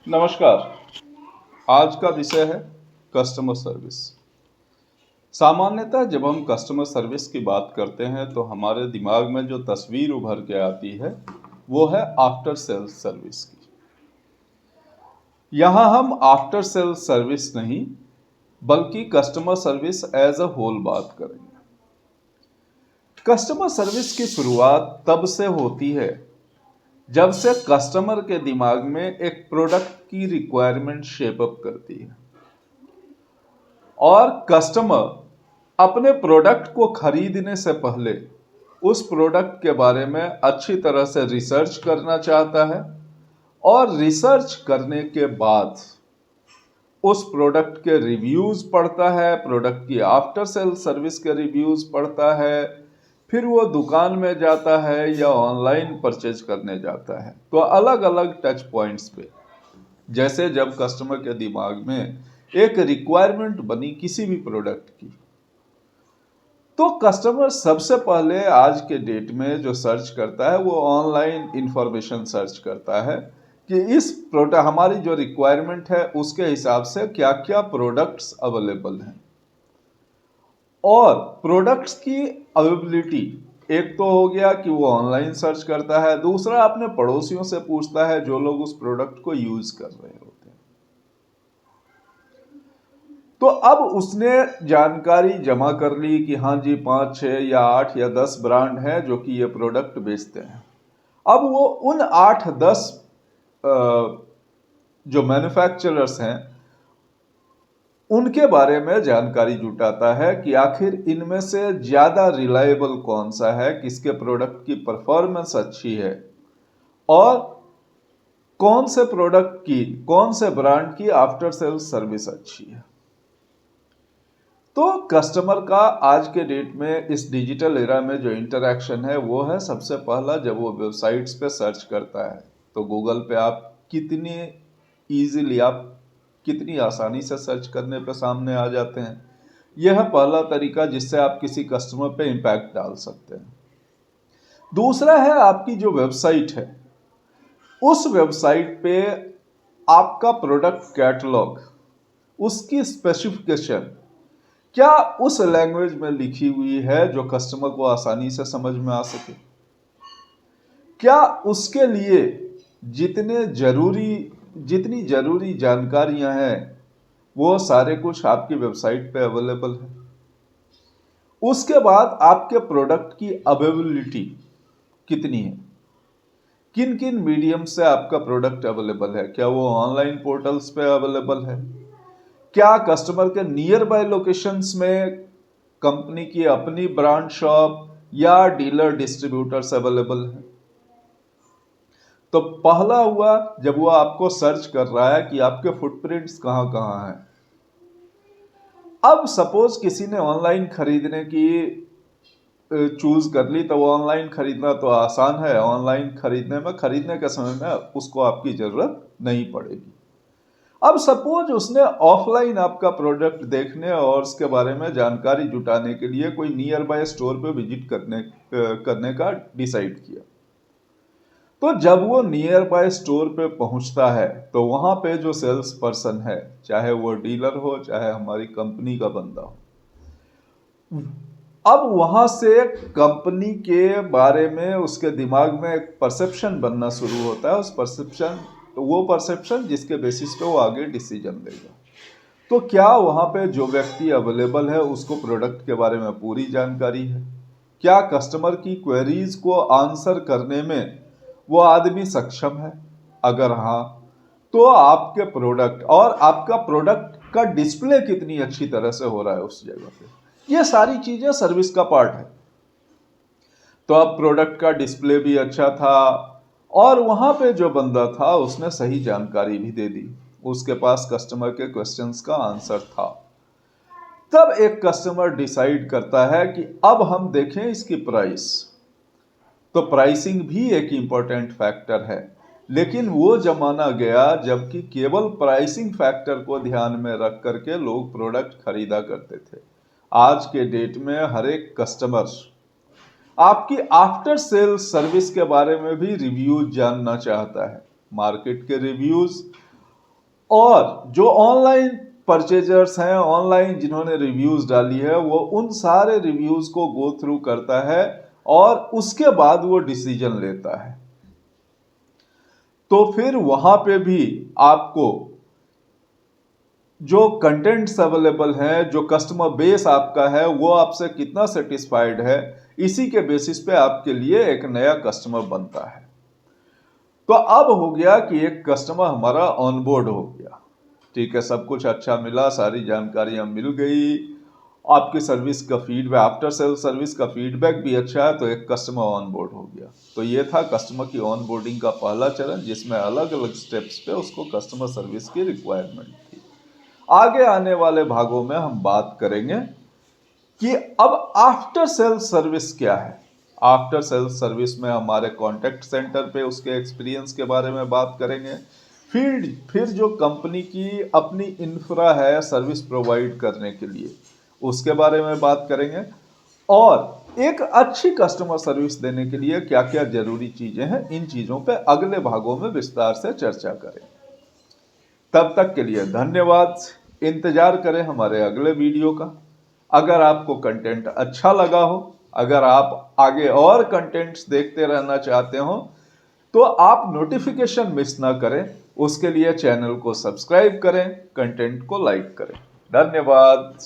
नमस्कार। आज का विषय है कस्टमर सर्विस। सामान्यतः जब हम कस्टमर सर्विस की बात करते हैं तो हमारे दिमाग में जो तस्वीर उभर के आती है वो है आफ्टर सेल्स सर्विस की। यहाँ हम आफ्टर सेल्स सर्विस नहीं बल्कि customer service as a whole बात करेंगे। कस्टमर सर्विस की शुरुआत तब से होती है जब से कस्टमर के दिमाग में एक प्रोडक्ट की रिक्वायरमेंट शेप अप करती है और कस्टमर अपने प्रोडक्ट को खरीदने से पहले उस प्रोडक्ट के बारे में अच्छी तरह से रिसर्च करना चाहता है और रिसर्च करने के बाद उस प्रोडक्ट के रिव्यूज पढ़ता है, प्रोडक्ट की आफ्टर सेल सर्विस के रिव्यूज पढ़ता है, फिर वो दुकान में जाता है या ऑनलाइन परचेज करने जाता है। तो अलग अलग टच पॉइंट्स पे जैसे जब कस्टमर के दिमाग में एक रिक्वायरमेंट बनी किसी भी प्रोडक्ट की, तो कस्टमर सबसे पहले आज के डेट में जो सर्च करता है वो ऑनलाइन इंफॉर्मेशन सर्च करता है कि इस प्रोडक्ट हमारी जो रिक्वायरमेंट है उसके हिसाब से क्या क्या प्रोडक्ट्स अवेलेबल हैं और प्रोडक्ट्स की अवेलेबिलिटी। एक तो हो गया कि वो ऑनलाइन सर्च करता है, दूसरा अपने पड़ोसियों से पूछता है जो लोग उस प्रोडक्ट को यूज कर रहे होते हैं। तो अब उसने जानकारी जमा कर ली कि हाँ जी 5, 6 या 8 या 10 ब्रांड हैं जो कि ये प्रोडक्ट बेचते हैं। अब वो उन 8-10 जो मैन्युफैक्चरर्स हैं उनके बारे में जानकारी जुटाता है कि आखिर इनमें से ज़्यादा रिलायबल कौन सा है, किसके प्रोडक्ट की परफॉर्मेंस अच्छी है और कौन से प्रोडक्ट की, कौन से ब्रांड की आफ्टर सेल्स सर्विस अच्छी है। तो कस्टमर का आज के डेट में इस डिजिटल एरा में जो इंटरैक्शन है वो है सबसे पहला जब वो वेबसाइट्स पे सर्च करता है तो गूगल पे आप कितनी आसानी से सर्च करने पे सामने आ जाते हैं। यह है पहला तरीका जिससे आप किसी कस्टमर पे इम्पैक्ट डाल सकते हैं। दूसरा है आपकी जो वेबसाइट है उस वेबसाइट पे आपका प्रोडक्ट कैटलॉग, उसकी स्पेसिफिकेशन क्या उस लैंग्वेज में लिखी हुई है जो कस्टमर को आसानी से समझ में आ सके। क्या उसके लिए जितनी जरूरी जानकारियां हैं वो सारे कुछ आपकी वेबसाइट पे अवेलेबल है। उसके बाद आपके प्रोडक्ट की अवेलेबिलिटी कितनी है, किन किन मीडियम से आपका प्रोडक्ट अवेलेबल है, क्या वो ऑनलाइन पोर्टल्स पे अवेलेबल है, क्या कस्टमर के नियर बाय लोकेशंस में कंपनी की अपनी ब्रांड शॉप या डीलर डिस्ट्रीब्यूटर्स अवेलेबल है। तो पहला हुआ जब वो आपको सर्च कर रहा है कि आपके फुटप्रिंट्स कहां कहां हैं। अब सपोज किसी ने ऑनलाइन खरीदने की चूज कर ली तो वो ऑनलाइन खरीदना तो आसान है, ऑनलाइन खरीदने के समय में उसको आपकी जरूरत नहीं पड़ेगी। अब सपोज उसने ऑफलाइन आपका प्रोडक्ट देखने और उसके बारे में जानकारी जुटाने के लिए कोई नियर बाय स्टोर पे विजिट करने का डिसाइड किया। तो जब वो नियर बाय स्टोर पे पहुंचता है तो वहां पे जो सेल्स पर्सन है, चाहे वो डीलर हो चाहे हमारी कंपनी का बंदा हो, अब वहां से कंपनी के बारे में उसके दिमाग में एक परसेप्शन बनना शुरू होता है। वो परसेप्शन जिसके बेसिस पे वो आगे डिसीजन लेगा। तो क्या वहां पे जो व्यक्ति अवेलेबल है उसको प्रोडक्ट के बारे में पूरी जानकारी है, क्या कस्टमर की क्वेरीज को आंसर करने में वो आदमी सक्षम है। अगर हाँ तो आपके प्रोडक्ट और आपका प्रोडक्ट का डिस्प्ले कितनी अच्छी तरह से हो रहा है उस जगह पे, ये सारी चीजें सर्विस का पार्ट है। तो अब प्रोडक्ट का डिस्प्ले भी अच्छा था और वहां पे जो बंदा था उसने सही जानकारी भी दे दी, उसके पास कस्टमर के क्वेश्चंस का आंसर था। तब एक कस्टमर डिसाइड करता है कि अब हम देखें इसकी प्राइस। तो प्राइसिंग भी एक इंपॉर्टेंट फैक्टर है, लेकिन वो जमाना गया जबकि केवल प्राइसिंग फैक्टर को ध्यान में रख करके लोग प्रोडक्ट खरीदा करते थे। आज के डेट में हर एक कस्टमर आपकी आफ्टर सेल सर्विस के बारे में भी रिव्यूज जानना चाहता है। मार्केट के रिव्यूज और जो ऑनलाइन परचेजर्स हैं, ऑनलाइन जिन्होंने रिव्यूज डाली है, वो उन सारे रिव्यूज को गो थ्रू करता है और उसके बाद वो डिसीजन लेता है। तो फिर वहां पे भी आपको जो कंटेंट्स अवेलेबल हैं, जो कस्टमर बेस आपका है वो आपसे कितना सेटिस्फाइड है, इसी के बेसिस पे आपके लिए एक नया कस्टमर बनता है। तो अब हो गया कि एक कस्टमर हमारा ऑनबोर्ड हो गया, ठीक है, सब कुछ अच्छा मिला, सारी जानकारियां मिल गई, आपकी सर्विस का फीडबैक, आफ्टर सेल सर्विस का फीडबैक भी अच्छा है, तो एक कस्टमर ऑनबोर्ड हो गया। तो ये था कस्टमर की ऑनबोर्डिंग का पहला चरण, जिसमें अलग अलग स्टेप्स पे उसको कस्टमर सर्विस की रिक्वायरमेंट थी। आगे आने वाले भागों में हम बात करेंगे कि अब आफ्टर सेल सर्विस क्या है। आफ्टर सेल सर्विस में हमारे कॉन्टैक्ट सेंटर पे उसके एक्सपीरियंस के बारे में बात करेंगे। फिर जो कंपनी की अपनी इंफ्रा है सर्विस प्रोवाइड करने के लिए, उसके बारे में बात करेंगे। और एक अच्छी कस्टमर सर्विस देने के लिए क्या क्या जरूरी चीजें हैं, इन चीजों पे अगले भागों में विस्तार से चर्चा करेंगे। तब तक के लिए धन्यवाद। इंतजार करें हमारे अगले वीडियो का। अगर आपको कंटेंट अच्छा लगा हो, अगर आप आगे और कंटेंट्स देखते रहना चाहते हो, तो आप नोटिफिकेशन मिस ना करें, उसके लिए चैनल को सब्सक्राइब करें, कंटेंट को लाइक करें। धन्यवाद।